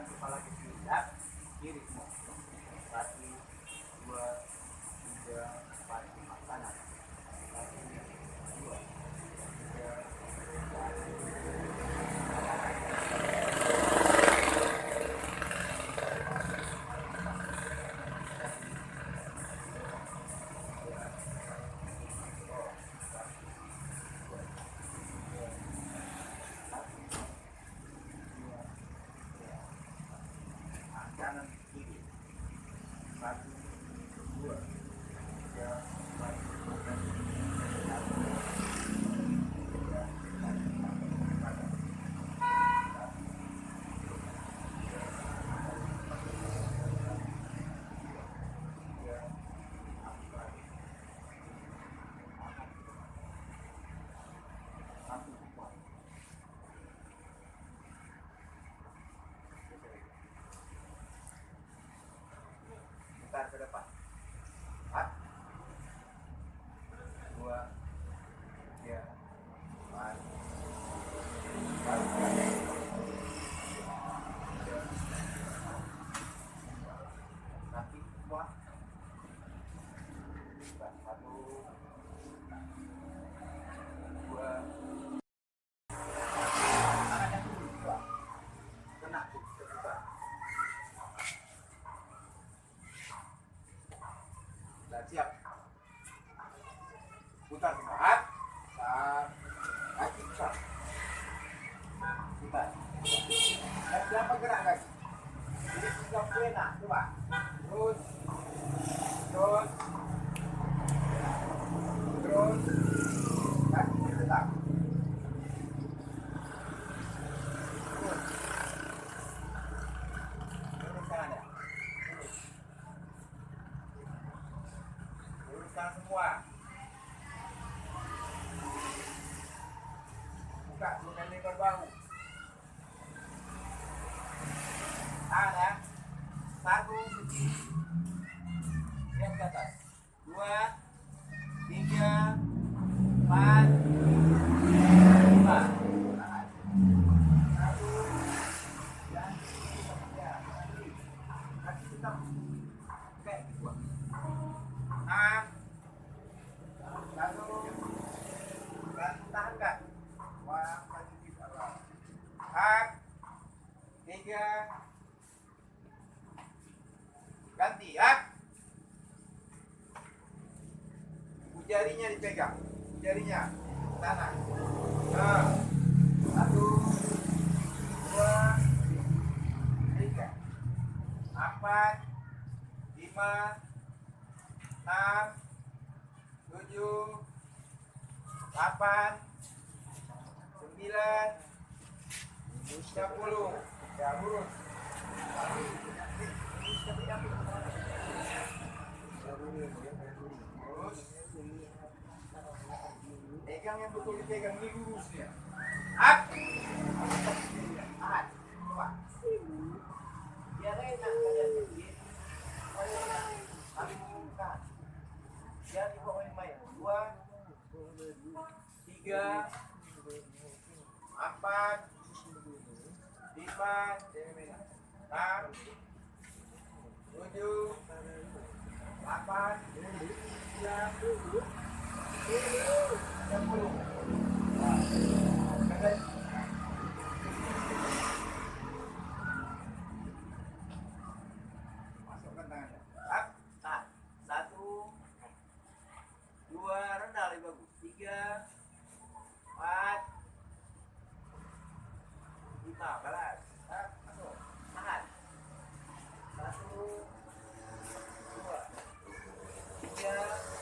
kepala ke kiri, kiri semua. 1, 2, 3, 4, 5 kanan. 1, 2, 3, 4, kanan kiri. 1, 2, 3, 4, 5, putar ke depan. 4, 2, 3, 4, 5, kaki semua. 1, 2, tangannya turun, 2, kena putar. Sudah siap. Putar semua. Kaki putar. Putar. Dan siapa gerak kaki? Jadi sudah enak, coba. Terus. Terus. Terus. Kaki tetap. Terus. Luruskan Anda. Luruskan semua. Buka dengan lebar bahu. Tahan ya. 1, lihat ke atas. 2, 3, 4, 5. Tahan. 1, dan 3. Kaki tetap. Oke, 2. 6. 1. Dan tahankan. Wah, kaki kita. 4, 3. Ganti ya. Jarinya dipegang. Jarinya tanah. 1, 2, 3, 4, 5, 6, 7, 8, 9, 10. Ya, lurus. Lurus. Pegang yang betul dipegang, ini lurusnya. Up. Tahan. Coba. Biar enak kalian begini. Saling tahan. Jangan dibawa main-main. 2, 3, 4, 5, 6, 7, 8, 9, 10. Masukkan tangannya. Tahan. 1, 2, rendah lebih bagus. 3, 4, 5, balas. Masuk. Tahan. 1, 2, 3,